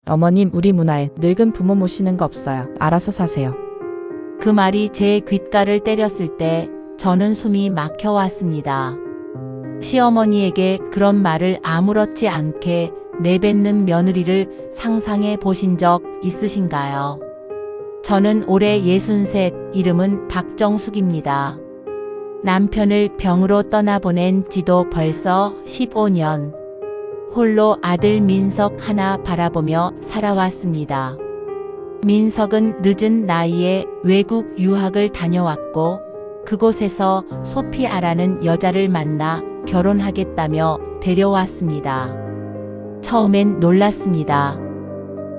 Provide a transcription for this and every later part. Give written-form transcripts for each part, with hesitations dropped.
어머님, 우리 문화에 늙은 부모 모시는 거 없어요. 알아서 사세요. 그 말이 제 귓가를 때렸을 때 저는 숨이 막혀왔습니다. 시어머니에게 그런 말을 아무렇지 않게 내뱉는 며느리를 상상해 보신 적 있으신가요? 저는 올해 63, 이름은 박정숙입니다. 남편을 병으로 떠나보낸 지도 벌써 15년. 홀로 아들 민석 하나 바라보며 살아왔습니다. 민석은 늦은 나이에 외국 유학을 다녀왔고 그곳에서 소피아라는 여자를 만나 결혼하겠다며 데려왔습니다. 처음엔 놀랐습니다.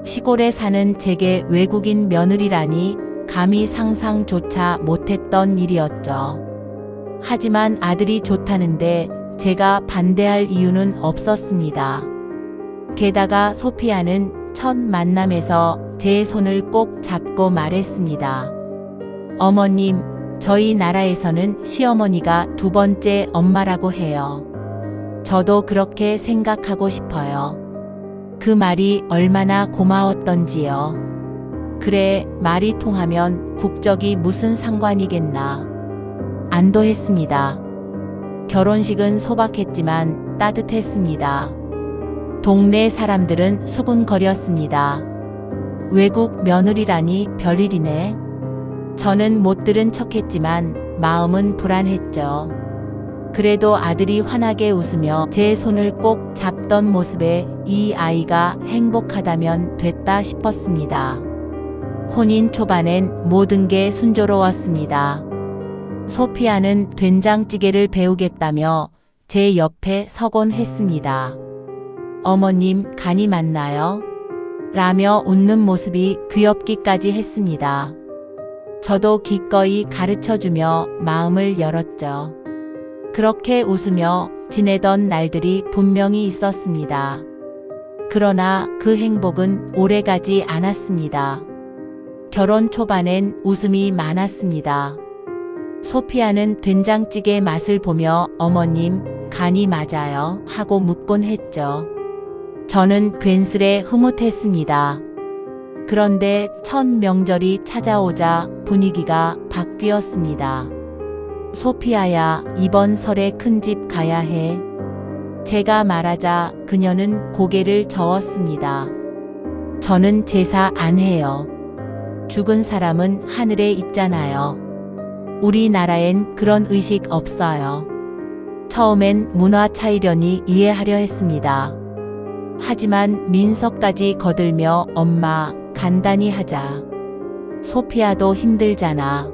시골에 사는 제게 외국인 며느리라니 감히 상상조차 못했던 일이었죠. 하지만 아들이 좋다는데 제가 반대할 이유는 없었습니다. 게다가 소피아는 첫 만남에서 제 손을 꼭 잡고 말했습니다. 어머님, 저희 나라에서는 시어머니가 두 번째 엄마라고 해요. 저도 그렇게 생각하고 싶어요. 그 말이 얼마나 고마웠던지요. 그래, 말이 통하면 국적이 무슨 상관이겠나. 안도했습니다. 결혼식은 소박했지만 따뜻했습니다. 동네 사람들은 수군거렸습니다. 외국 며느리라니 별일이네. 저는 못 들은 척했지만 마음은 불안했죠. 그래도 아들이 환하게 웃으며 제 손을 꼭 잡던 모습에 이 아이가 행복하다면 됐다 싶었습니다. 혼인 초반엔 모든 게 순조로웠습니다. 소피아는 된장찌개를 배우겠다며 제 옆에 서곤 했습니다. 어머님, 간이 맞나요? 라며 웃는 모습이 귀엽기까지 했습니다. 저도 기꺼이 가르쳐주며 마음을 열었죠. 그렇게 웃으며 지내던 날들이 분명히 있었습니다. 그러나 그 행복은 오래가지 않았습니다. 결혼 초반엔 웃음이 많았습니다. 소피아는 된장찌개 맛을 보며 어머님, 간이 맞아요? 하고 묻곤 했죠. 저는 괜스레 흐뭇했습니다. 그런데 첫 명절이 찾아오자 분위기가 바뀌었습니다. 소피아야, 이번 설에 큰 집 가야 해. 제가 말하자 그녀는 고개를 저었습니다. 저는 제사 안 해요. 죽은 사람은 하늘에 있잖아요. 우리나라엔 그런 의식 없어요. 처음엔 문화 차이려니 이해하려 했습니다. 하지만 민석까지 거들며 엄마, 간단히 하자. 소피아도 힘들잖아.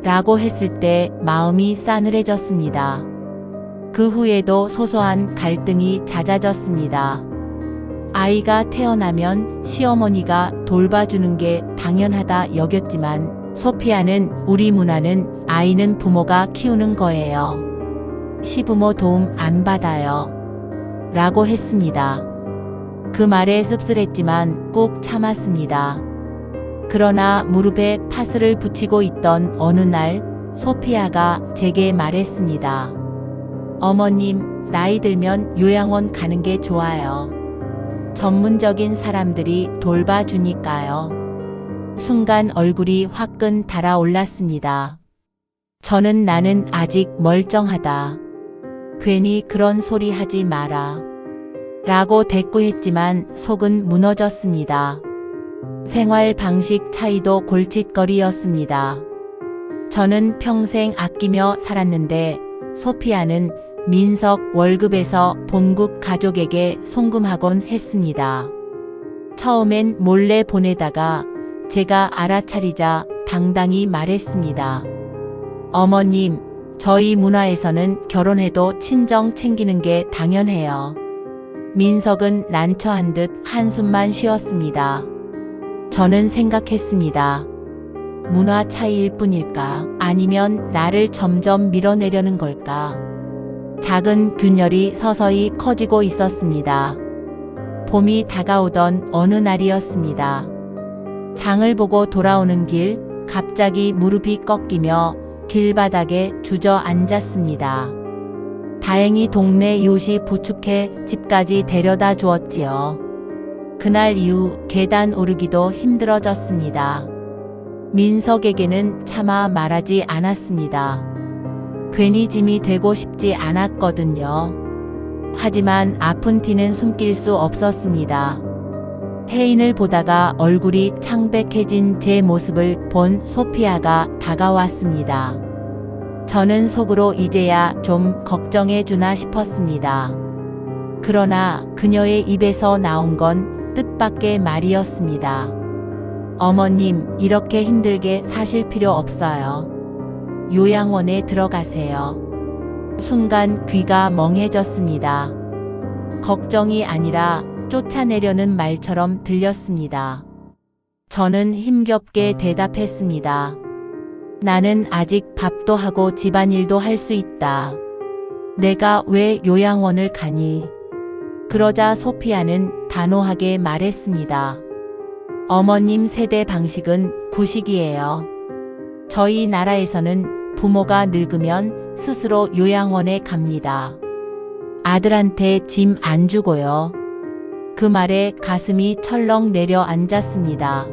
라고 했을 때 마음이 싸늘해졌습니다. 그 후에도 소소한 갈등이 잦아졌습니다. 아이가 태어나면 시어머니가 돌봐주는 게 당연하다 여겼지만 소피아는 우리 문화는 아이는 부모가 키우는 거예요. 시부모 도움 안 받아요. 라고 했습니다. 그 말에 씁쓸했지만 꾹 참았습니다. 그러나 무릎에 파스를 붙이고 있던 어느 날 소피아가 제게 말했습니다. 어머님, 나이 들면 요양원 가는 게 좋아요. 전문적인 사람들이 돌봐주니까요. 순간 얼굴이 화끈 달아올랐습니다. 저는 나는 아직 멀쩡하다. 괜히 그런 소리 하지 마라. 라고 대꾸했지만 속은 무너졌습니다. 생활 방식 차이도 골칫거리였습니다. 저는 평생 아끼며 살았는데 소피아는 민석 월급에서 본국 가족에게 송금하곤 했습니다. 처음엔 몰래 보내다가 제가 알아차리자 당당히 말했습니다. 어머님, 저희 문화에서는 결혼해도 친정 챙기는 게 당연해요. 민석은 난처한 듯 한숨만 쉬었습니다. 저는 생각했습니다. 문화 차이일 뿐일까? 아니면 나를 점점 밀어내려는 걸까? 작은 균열이 서서히 커지고 있었습니다. 봄이 다가오던 어느 날이었습니다. 장을 보고 돌아오는 길, 갑자기 무릎이 꺾이며 길바닥에 주저앉았습니다. 다행히 동네 이웃이 부축해 집까지 데려다 주었지요. 그날 이후 계단 오르기도 힘들어졌습니다. 민석에게는 차마 말하지 않았습니다. 괜히 짐이 되고 싶지 않았거든요. 하지만 아픈 티는 숨길 수 없었습니다. 혜인을 보다가 얼굴이 창백해진 제 모습을 본 소피아가 다가왔습니다. 저는 속으로 이제야 좀 걱정해 주나 싶었습니다. 그러나 그녀의 입에서 나온 건 뜻밖의 말이었습니다. 어머님, 이렇게 힘들게 사실 필요 없어요. 요양원에 들어가세요. 순간 귀가 멍해졌습니다. 걱정이 아니라 쫓아내려는 말처럼 들렸습니다. 저는 힘겹게 대답했습니다. 나는 아직 밥도 하고 집안일도 할 수 있다. 내가 왜 요양원을 가니? 그러자 소피아는 단호하게 말했습니다. 어머님 세대 방식은 구식이에요. 저희 나라에서는 부모가 늙으면 스스로 요양원에 갑니다. 아들한테 짐 안 주고요. 그 말에 가슴이 철렁 내려앉았습니다.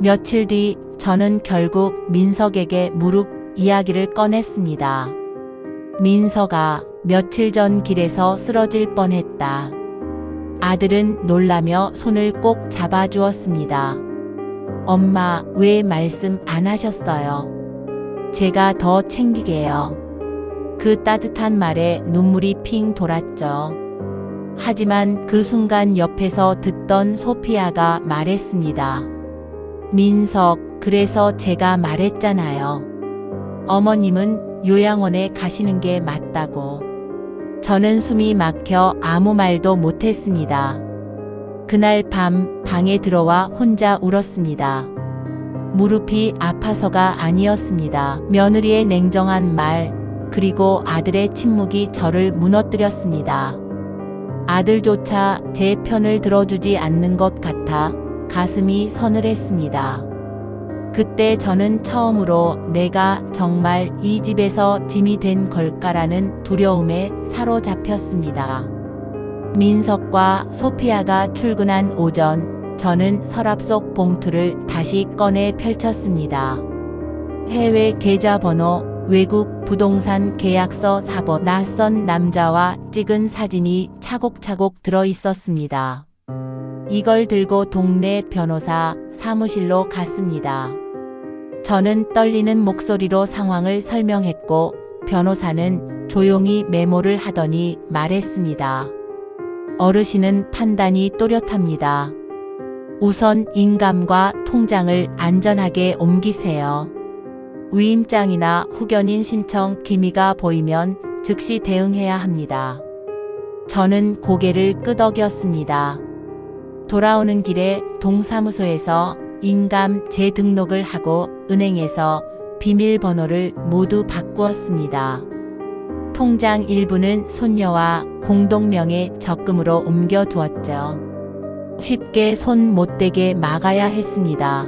며칠 뒤 저는 결국 민석에게 무릎 이야기를 꺼냈습니다. 민석아, 며칠 전 길에서 쓰러질 뻔했다. 아들은 놀라며 손을 꼭 잡아주었습니다. 엄마, 왜 말씀 안 하셨어요? 제가 더 챙기게요. 그 따뜻한 말에 눈물이 핑 돌았죠. 하지만 그 순간 옆에서 듣던 소피아가 말했습니다. 민석, 그래서 제가 말했잖아요. 어머님은 요양원에 가시는 게 맞다고. 저는 숨이 막혀 아무 말도 못했습니다. 그날 밤 방에 들어와 혼자 울었습니다. 무릎이 아파서가 아니었습니다. 며느리의 냉정한 말, 그리고 아들의 침묵이 저를 무너뜨렸습니다. 아들조차 제 편을 들어주지 않는 것 같아 가슴이 서늘했습니다. 그때 저는 처음으로 내가 정말 이 집에서 짐이 된 걸까라는 두려움에 사로잡혔습니다. 민석과 소피아가 출근한 오전, 저는 서랍 속 봉투를 다시 꺼내 펼쳤습니다. 해외 계좌번호, 외국 부동산 계약서 사본, 낯선 남자와 찍은 사진이 차곡차곡 들어 있었습니다. 이걸 들고 동네 변호사 사무실로 갔습니다. 저는 떨리는 목소리로 상황을 설명했고 변호사는 조용히 메모를 하더니 말했습니다. 어르신은 판단이 또렷합니다. 우선 인감과 통장을 안전하게 옮기세요. 위임장이나 후견인 신청 기미가 보이면 즉시 대응해야 합니다. 저는 고개를 끄덕였습니다. 돌아오는 길에 동사무소에서 인감 재등록을 하고 은행에서 비밀번호를 모두 바꾸었습니다. 통장 일부는 손녀와 공동명의 적금으로 옮겨두었죠. 쉽게 손 못 대게 막아야 했습니다.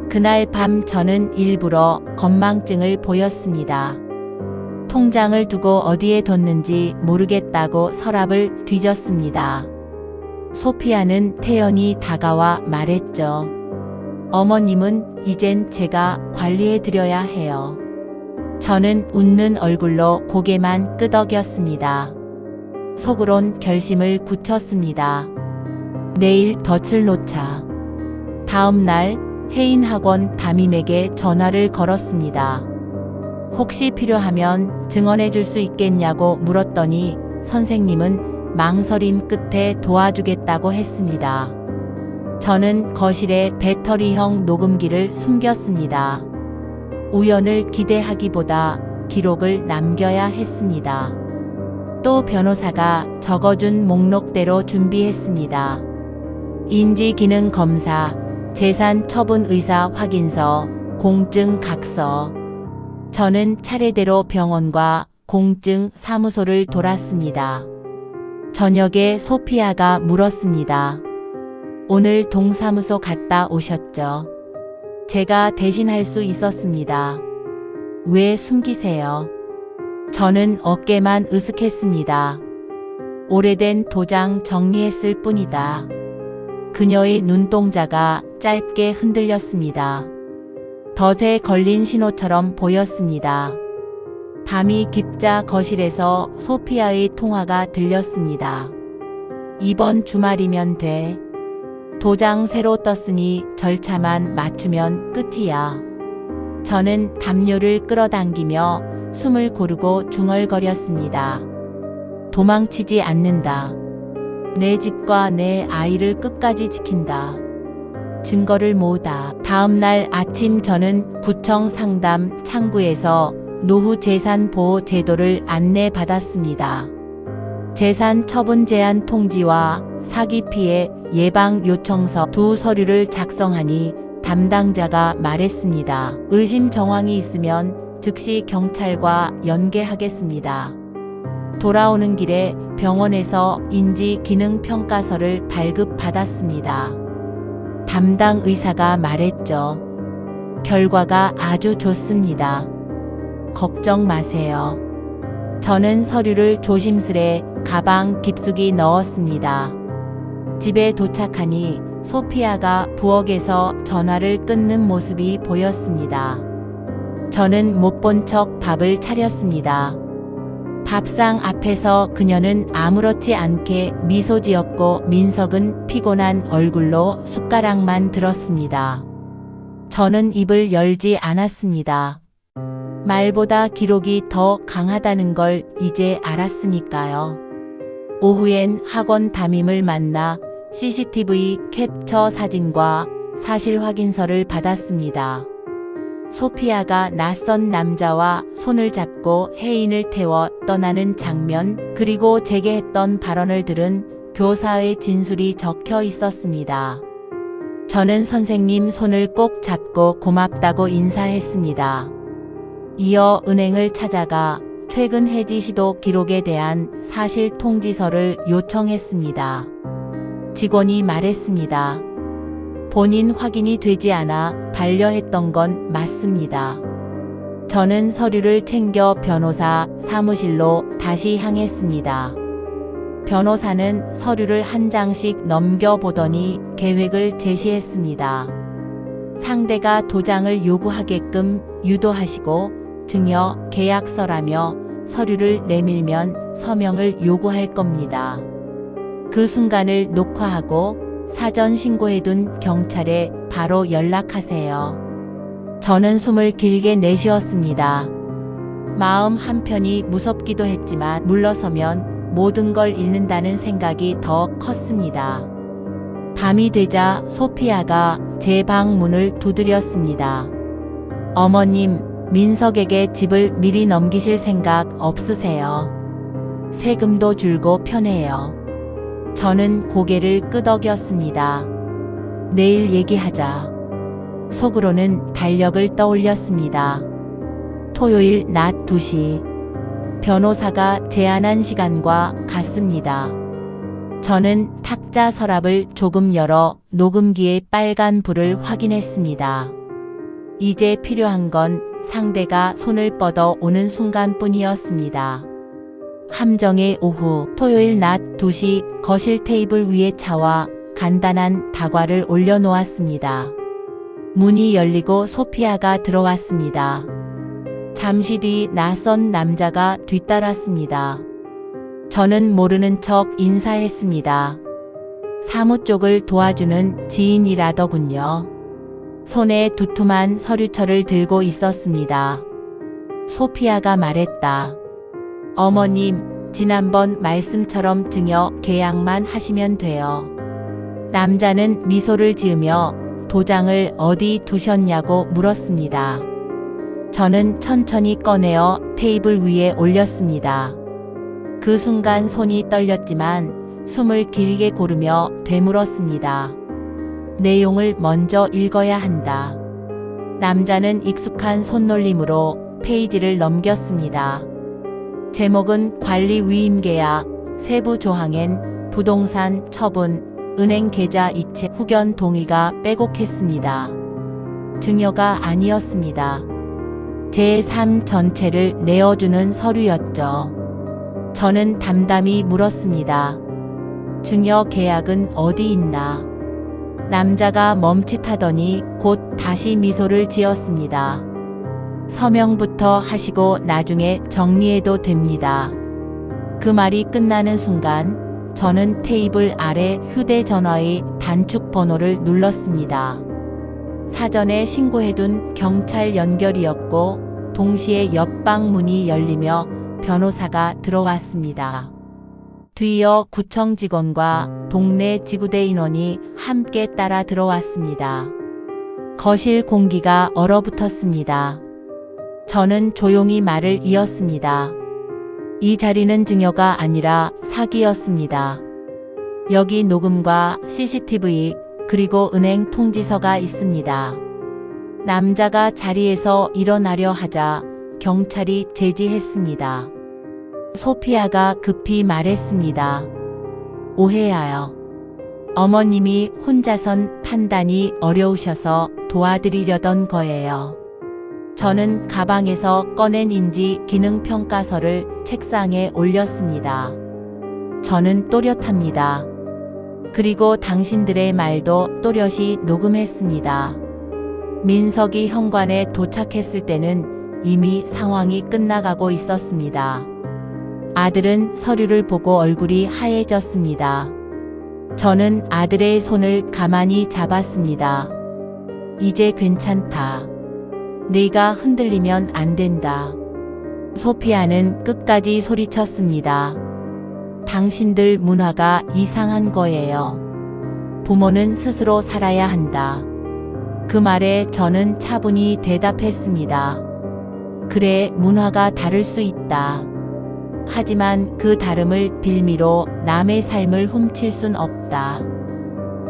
그날 밤 저는 일부러 건망증을 보였습니다. 통장을 두고 어디에 뒀는지 모르겠다고 서랍을 뒤졌습니다. 소피아는 태연히 다가와 말했죠. 어머님은 이젠 제가 관리해드려야 해요. 저는 웃는 얼굴로 고개만 끄덕였습니다. 속으론 결심을 굳혔습니다. 내일 덫을 놓자. 다음 날 혜인 학원 담임에게 전화를 걸었습니다. 혹시 필요하면 증언해 줄 수 있겠냐고 물었더니 선생님은 망설임 끝에 도와주겠다고 했습니다. 저는 거실에 배터리형 녹음기를 숨겼습니다. 우연을 기대하기보다 기록을 남겨야 했습니다. 또 변호사가 적어준 목록대로 준비했습니다. 인지기능검사, 재산처분의사 확인서, 공증각서. 저는 차례대로 병원과 공증 사무소를 돌았습니다. 저녁에 소피아가 물었습니다. 오늘 동사무소 갔다 오셨죠? 제가 대신할 수 있었습니다. 왜 숨기세요? 저는 어깨만 으쓱했습니다. 오래된 도장 정리했을 뿐이다. 그녀의 눈동자가 짧게 흔들렸습니다. 덫에 걸린 신호처럼 보였습니다. 밤이 깊자 거실에서 소피아의 통화가 들렸습니다. 이번 주말이면 돼. 도장 새로 떴으니 절차만 맞추면 끝이야. 저는 담요를 끌어당기며 숨을 고르고 중얼거렸습니다. 도망치지 않는다. 내 집과 내 아이를 끝까지 지킨다. 증거를 모으다. 다음 날 아침 저는 구청 상담 창구에서 노후 재산 보호 제도를 안내받았습니다. 재산 처분 제한 통지와 사기 피해 예방 요청서 두 서류를 작성하니 담당자가 말했습니다. 의심 정황이 있으면 즉시 경찰과 연계하겠습니다. 돌아오는 길에 병원에서 인지 기능 평가서를 발급받았습니다. 담당 의사가 말했죠. 결과가 아주 좋습니다. 걱정 마세요. 저는 서류를 조심스레 가방 깊숙이 넣었습니다. 집에 도착하니 소피아가 부엌에서 전화를 끊는 모습이 보였습니다. 저는 못 본 척 밥을 차렸습니다. 밥상 앞에서 그녀는 아무렇지 않게 미소 지었고 민석은 피곤한 얼굴로 숟가락만 들었습니다. 저는 입을 열지 않았습니다. 말보다 기록이 더 강하다는 걸 이제 알았으니까요. 오후엔 학원 담임을 만나 CCTV 캡처 사진과 사실 확인서를 받았습니다. 소피아가 낯선 남자와 손을 잡고 해인을 태워 떠나는 장면, 그리고 제게 했던 발언을 들은 교사의 진술이 적혀 있었습니다. 저는 선생님 손을 꼭 잡고 고맙다고 인사했습니다. 이어 은행을 찾아가 최근 해지 시도 기록에 대한 사실 통지서를 요청했습니다. 직원이 말했습니다. 본인 확인이 되지 않아 반려했던 건 맞습니다. 저는 서류를 챙겨 변호사 사무실로 다시 향했습니다. 변호사는 서류를 한 장씩 넘겨보더니 계획을 제시했습니다. 상대가 도장을 요구하게끔 유도하시고 증여 계약서라며 서류를 내밀면 서명을 요구할 겁니다. 그 순간을 녹화하고 사전 신고해둔 경찰에 바로 연락하세요. 저는 숨을 길게 내쉬었습니다. 마음 한편이 무섭기도 했지만 물러서면 모든 걸 잃는다는 생각이 더 컸습니다. 밤이 되자 소피아가 제 방 문을 두드렸습니다. 어머님, 민석에게 집을 미리 넘기실 생각 없으세요? 세금도 줄고 편해요. 저는 고개를 끄덕였습니다. 내일 얘기하자. 속으로는 달력을 떠올렸습니다. 토요일 낮 2시. 변호사가 제안한 시간과 같습니다. 저는 탁자 서랍을 조금 열어 녹음기의 빨간 불을 확인했습니다. 이제 필요한 건 상대가 손을 뻗어 오는 순간뿐이었습니다. 함정의 오후, 토요일 낮 2시 거실 테이블 위에 차와 간단한 다과를 올려놓았습니다. 문이 열리고 소피아가 들어왔습니다. 잠시 뒤 낯선 남자가 뒤따랐습니다. 저는 모르는 척 인사했습니다. 사무 쪽을 도와주는 지인이라더군요. 손에 두툼한 서류철을 들고 있었습니다. 소피아가 말했다. 어머님, 지난번 말씀처럼 증여 계약만 하시면 돼요. 남자는 미소를 지으며 도장을 어디 두셨냐고 물었습니다. 저는 천천히 꺼내어 테이블 위에 올렸습니다. 그 순간 손이 떨렸지만 숨을 길게 고르며 되물었습니다. 내용을 먼저 읽어야 한다. 남자는 익숙한 손놀림으로 페이지를 넘겼습니다. 제목은 관리 위임 계약, 세부 조항엔 부동산 처분, 은행 계좌 이체 후견 동의가 빼곡했습니다. 증여가 아니었습니다. 제 삶 전체를 내어주는 서류였죠. 저는 담담히 물었습니다. 증여 계약은 어디 있나? 남자가 멈칫하더니 곧 다시 미소를 지었습니다. 서명부터 하시고 나중에 정리해도 됩니다. 그 말이 끝나는 순간 저는 테이블 아래 휴대전화의 단축 번호를 눌렀습니다. 사전에 신고해둔 경찰 연결이었고 동시에 옆방 문이 열리며 변호사가 들어왔습니다. 뒤이어 구청 직원과 동네 지구대 인원이 함께 따라 들어왔습니다. 거실 공기가 얼어붙었습니다. 저는 조용히 말을 이었습니다. 이 자리는 증여가 아니라 사기였습니다. 여기 녹음과 CCTV 그리고 은행 통지서가 있습니다. 남자가 자리에서 일어나려 하자 경찰이 제지했습니다. 소피아가 급히 말했습니다. 오해하여. 어머님이 혼자선 판단이 어려우셔서 도와드리려던 거예요. 저는 가방에서 꺼낸 인지 기능 평가서를 책상에 올렸습니다. 저는 또렷합니다. 그리고 당신들의 말도 또렷이 녹음했습니다. 민석이 현관에 도착했을 때는 이미 상황이 끝나가고 있었습니다. 아들은 서류를 보고 얼굴이 하얘졌습니다. 저는 아들의 손을 가만히 잡았습니다. 이제 괜찮다. 네가 흔들리면 안 된다. 소피아는 끝까지 소리쳤습니다. 당신들 문화가 이상한 거예요. 부모는 스스로 살아야 한다. 그 말에 저는 차분히 대답했습니다. 그래, 문화가 다를 수 있다. 하지만 그 다름을 빌미로 남의 삶을 훔칠 순 없다.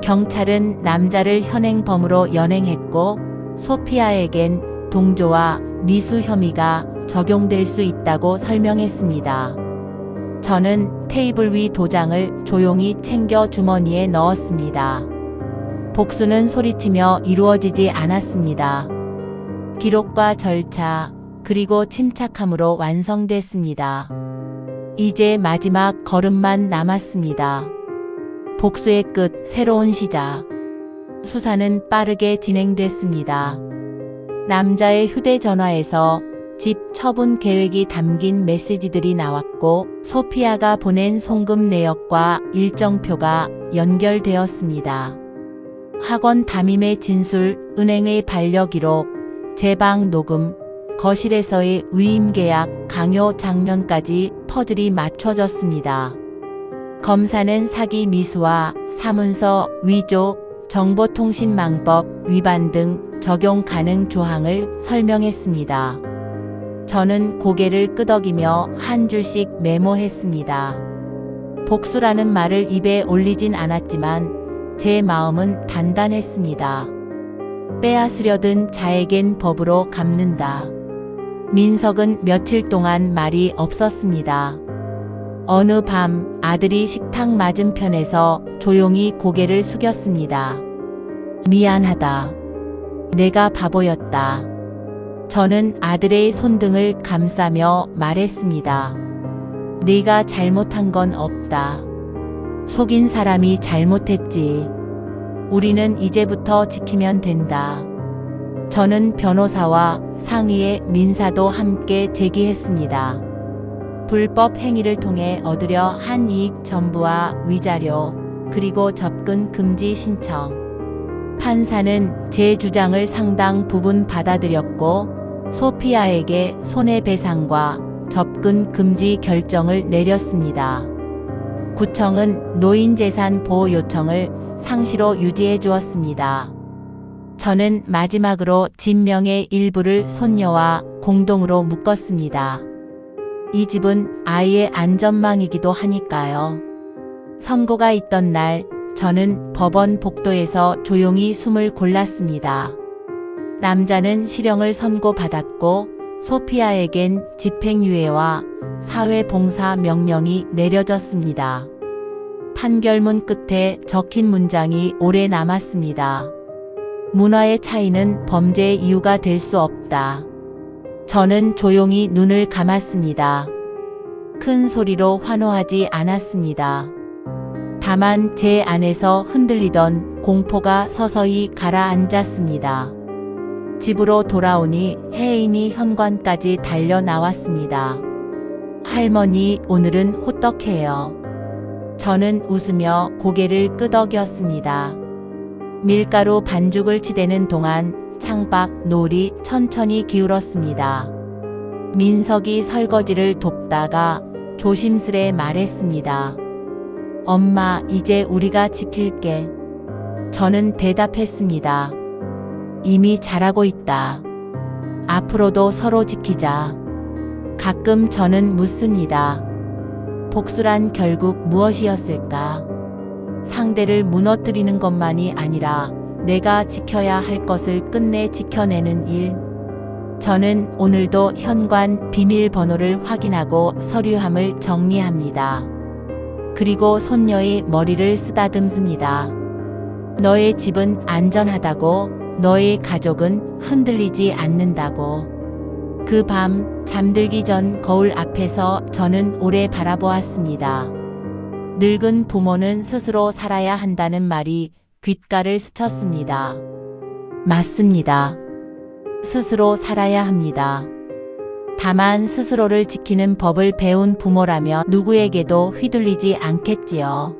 경찰은 남자를 현행범으로 연행했고 소피아에겐 동조와 미수 혐의가 적용될 수 있다고 설명했습니다. 저는 테이블 위 도장을 조용히 챙겨 주머니에 넣었습니다. 복수는 소리치며 이루어지지 않았습니다. 기록과 절차, 그리고 침착함으로 완성됐습니다. 이제 마지막 걸음만 남았습니다. 복수의 끝, 새로운 시작. 수사는 빠르게 진행됐습니다. 남자의 휴대전화에서 집 처분 계획이 담긴 메시지들이 나왔고 소피아가 보낸 송금 내역과 일정표가 연결되었습니다. 학원 담임의 진술, 은행의 반려기록, 제 방 녹음, 거실에서의 위임 계약, 강요 장면까지 퍼즐이 맞춰졌습니다. 검사는 사기 미수와 사문서 위조, 정보통신망법 위반 등 적용 가능 조항을 설명했습니다. 저는 고개를 끄덕이며 한 줄씩 메모했습니다. 복수라는 말을 입에 올리진 않았지만 제 마음은 단단했습니다. 빼앗으려던 자에겐 법으로 갚는다. 민석은 며칠 동안 말이 없었습니다. 어느 밤 아들이 식탁 맞은편에서 조용히 고개를 숙였습니다. 미안하다. 내가 바보였다. 저는 아들의 손등을 감싸며 말했습니다. 네가 잘못한 건 없다. 속인 사람이 잘못했지. 우리는 이제부터 지키면 된다. 저는 변호사와 상위의 민사도 함께 제기했습니다. 불법 행위를 통해 얻으려 한 이익 전부와 위자료, 그리고 접근 금지 신청. 판사는 제 주장을 상당 부분 받아들였고 소피아에게 손해배상과 접근 금지 결정을 내렸습니다. 구청은 노인재산 보호 요청을 상시로 유지해 주었습니다. 저는 마지막으로 진명의 일부를 손녀와 공동으로 묶었습니다. 이 집은 아이의 안전망이기도 하니까요. 선고가 있던 날 저는 법원 복도에서 조용히 숨을 골랐습니다. 남자는 실형을 선고받았고 소피아에겐 집행유예와 사회봉사 명령이 내려졌습니다. 판결문 끝에 적힌 문장이 오래 남았습니다. 문화의 차이는 범죄의 이유가 될 수 없다. 저는 조용히 눈을 감았습니다. 큰 소리로 환호하지 않았습니다. 다만 제 안에서 흔들리던 공포가 서서히 가라앉았습니다. 집으로 돌아오니 혜인이 현관까지 달려 나왔습니다. 할머니, 오늘은 호떡해요. 저는 웃으며 고개를 끄덕였습니다. 밀가루 반죽을 치대는 동안 창밖 노을이 천천히 기울었습니다. 민석이 설거지를 돕다가 조심스레 말했습니다. 엄마, 이제 우리가 지킬게. 저는 대답했습니다. 이미 잘하고 있다. 앞으로도 서로 지키자. 가끔 저는 묻습니다. 복수란 결국 무엇이었을까? 상대를 무너뜨리는 것만이 아니라 내가 지켜야 할 것을 끝내 지켜내는 일. 저는 오늘도 현관 비밀번호를 확인하고 서류함을 정리합니다. 그리고 손녀의 머리를 쓰다듬습니다. 너의 집은 안전하다고, 너의 가족은 흔들리지 않는다고. 그 밤 잠들기 전 거울 앞에서 저는 오래 바라보았습니다. 늙은 부모는 스스로 살아야 한다는 말이 귓가를 스쳤습니다. 맞습니다. 스스로 살아야 합니다. 다만 스스로를 지키는 법을 배운 부모라면 누구에게도 휘둘리지 않겠지요.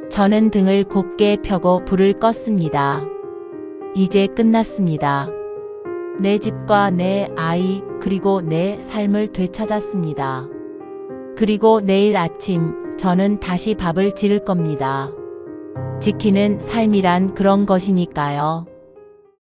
저는 등을 곧게 펴고 불을 껐습니다. 이제 끝났습니다. 내 집과 내 아이, 그리고 내 삶을 되찾았습니다. 그리고 내일 아침 저는 다시 밥을 지을 겁니다. 지키는 삶이란 그런 것이니까요.